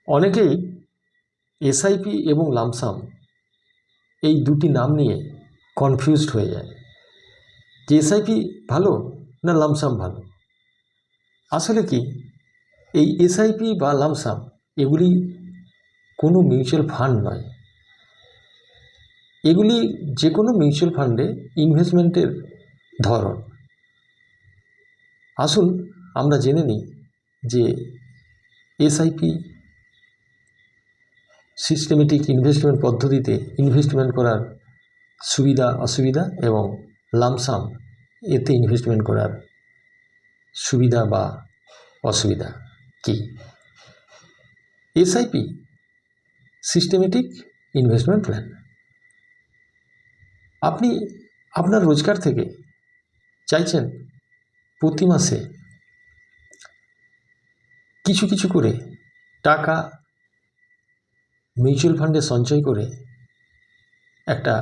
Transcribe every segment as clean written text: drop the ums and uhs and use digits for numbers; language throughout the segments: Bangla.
অনেকেই এসআইপি এবং লামসাম এই দুটি নাম নিয়ে কনফিউজড হয়ে যায় যে এসআইপি ভালো না লামসাম ভালো। আসলে কি, এই এসআইপি বা লামসাম এগুলি কোনো মিউচুয়াল ফান্ড নয়। এগুলি যে কোনো মিউচুয়াল ফান্ডে ইনভেস্টমেন্টের ধরন। আসুন আমরা জেনে নিই যে এসআইপি সিস্টেমেটিক ইনভেস্টমেন্ট পদ্ধতিতে ইনভেস্টমেন্ট করার সুবিধা অসুবিধা এবং লামসাম এতে ইনভেস্টমেন্ট করার সুবিধা বা অসুবিধা কী। SIP systematic investment plan. আপনি আপনার রোজগার থেকে চাইছেন প্রতি মাসে কিছু কিছু করে টাকা মিউচুয়াল ফান্ডে সঞ্চয় করে একটা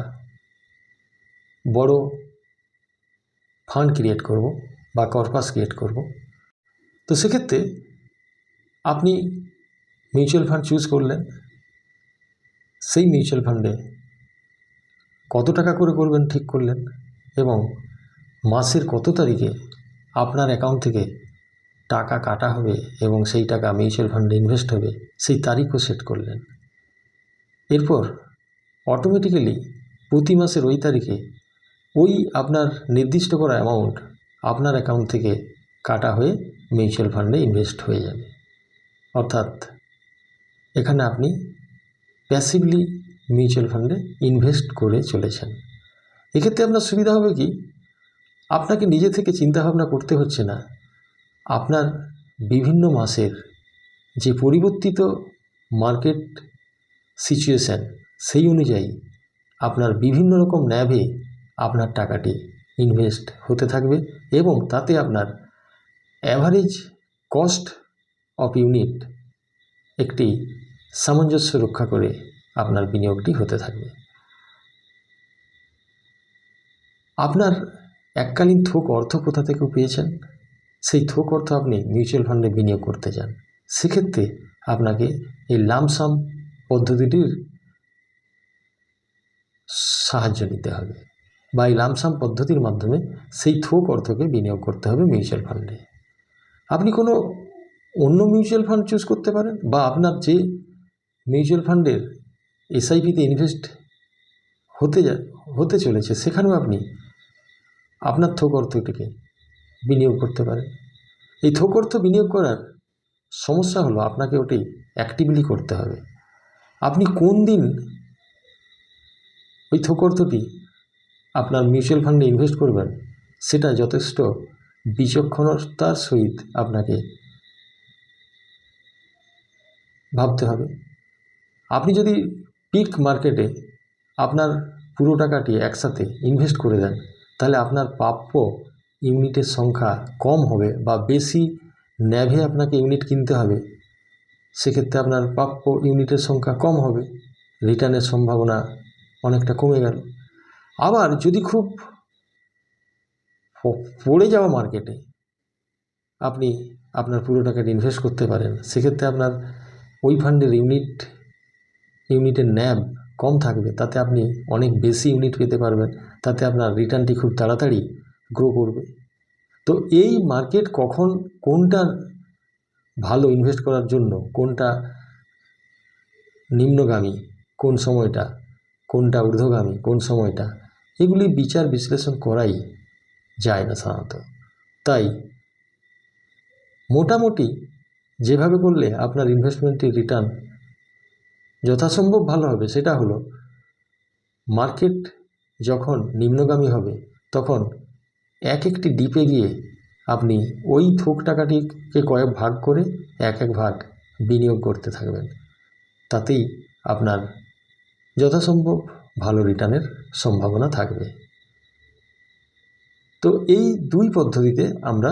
বড় ফান্ড ক্রিয়েট করব বা কর্পাস ক্রিয়েট করব। তো সেক্ষেত্রে আপনি মিউচুয়াল ফান্ড চুজ করলেন। সেই মিউচুয়াল ফান্ডে কত টাকা করে করবেন ঠিক করলেন এবং মাসের কত তারিখে আপনার অ্যাকাউন্ট থেকে টাকা কাটা হবে এবং সেই টাকা মিউচুয়াল ফান্ডে ইনভেস্ট হবে সেই তারিখও সেট করলেন। এরপর অটোমেটিক্যালি প্রতি মাসের ওই তারিখে ওই আপনার নির্দিষ্ট করা অ্যামাউন্ট আপনার অ্যাকাউন্ট থেকে কাটা হয়ে মিউচুয়াল ফান্ডে ইনভেস্ট হয়ে যাবে। অর্থাৎ এখানে আপনি প্যাসিভলি মিউচুয়াল ফান্ডে ইনভেস্ট করে চলেছেন। এক্ষেত্রে আপনার সুবিধা হবে কি, আপনাকে নিজে থেকে চিন্তাভাবনা করতে হচ্ছে না। আপনার বিভিন্ন মাসের যে পরিবর্তিত মার্কেট সিচুয়েশান সেই অনুযায়ী আপনার বিভিন্ন রকম ন্যাভে আপনার টাকাটি ইনভেস্ট হতে থাকবে এবং তাতে আপনার অ্যাভারেজ কস্ট অফ ইউনিট একটি সামঞ্জস্য রক্ষা করে আপনার বিনিয়োগটি হতে থাকবে। আপনার এককালীন থোক অর্থ কোথা থেকেও পেয়েছেন, সেই থোক অর্থ আপনি মিউচুয়াল ফান্ডে বিনিয়োগ করতে চান, সেক্ষেত্রে আপনাকে এই লামসাম পদ্ধতিটির সাহায্য নিতে হবে বা এই লামসাম পদ্ধতির মাধ্যমে সেই থোক অর্থকে বিনিয়োগ করতে হবে মিউচুয়াল ফান্ডে। আপনি কোনো অন্য মিউচুয়াল ফান্ড চুজ করতে পারেন বা আপনার যে মিউচুয়াল ফান্ডের এসআইপিতে ইনভেস্ট হতে চলেছে সেখানেও আপনি আপনার থোক অর্থটিকে বিনিয়োগ করতে পারেন। এই থোক অর্থ বিনিয়োগ করার সমস্যা হলো আপনাকে ওটি অ্যাক্টিভলি করতে হবে। আপনি কোন দিন ওই থোক অর্থটি আপনার মিউচুয়াল ফান্ডে ইনভেস্ট করবেন সেটা যথেষ্ট বিচক্ষণতার সহিত আপনাকে ভাবতে হবে। আপনি যদি পিক মার্কেটে আপনার পুরো টাকাটি একসাথে ইনভেস্ট করে দেন তাহলে আপনার প্রাপ্য ইউনিটের সংখ্যা কম হবে বা বেশি ন্যাভে আপনাকে ইউনিট কিনতে হবে। সেক্ষেত্রে আপনার প্রাপ্য ইউনিটের সংখ্যা কম হবে, রিটার্নের সম্ভাবনা অনেকটা কমে গেল। আবার যদি খুব পড়ে যাওয়া মার্কেটে আপনি আপনার পুরো টাকাটা ইনভেস্ট করতে পারেন, সেক্ষেত্রে আপনার ওই ফান্ডের ইউনিটের ন্যাব কম থাকবে, তাতে আপনি অনেক বেশি ইউনিট পেতে পারবেন, তাতে আপনার রিটার্নটি খুব তাড়াতাড়ি গ্রো করবে। তো এই মার্কেট কখন কোনটা ভালো ইনভেস্ট করার জন্য, কোনটা নিম্নগামী কোন সময়টা, কোনটা ঊর্ধ্বগামী কোন সময়টা, এগুলি বিচার বিশ্লেষণ করাই যায় না সাধারণত। তাই মোটামুটি যেভাবে করলে আপনার ইনভেস্টমেন্টের রিটার্ন যথাসম্ভব ভালো হবে সেটা হলো, মার্কেট যখন নিম্নগামী হবে তখন একটি ডিপে গিয়ে আপনি ওই থোক টাকাটিকে কয়েক ভাগ করে এক ভাগ বিনিয়োগ করতে থাকবেন। তাতেই আপনার যথাসম্ভব ভালো রিটার্নের সম্ভাবনা থাকবে। তো এই দুই পদ্ধতিতে আমরা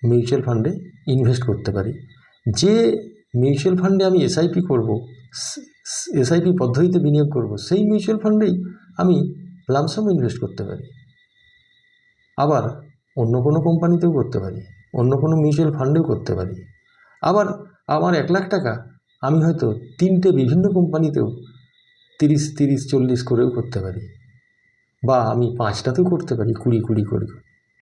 মিউচুয়াল ফান্ডে ইনভেস্ট করতে পারি। যে মিউচুয়াল ফান্ডে আমি এসআইপি করব, এসআইপি পদ্ধতিতে বিনিয়োগ করব, সেই মিউচুয়াল ফান্ডেই আমি লামসাম ইনভেস্ট করতে পারি। আবার অন্য কোনো কোম্পানিতেও করতে পারি, অন্য কোনো মিউচুয়াল ফান্ডেও করতে পারি। আবার আমার 1 লাখ টাকা আমি হয়তো 3টে বিভিন্ন কোম্পানিতেও 30, 30, 40 করেও করতে পারি, বা আমি 5টাতেও করতে পারি 20, 20 করে।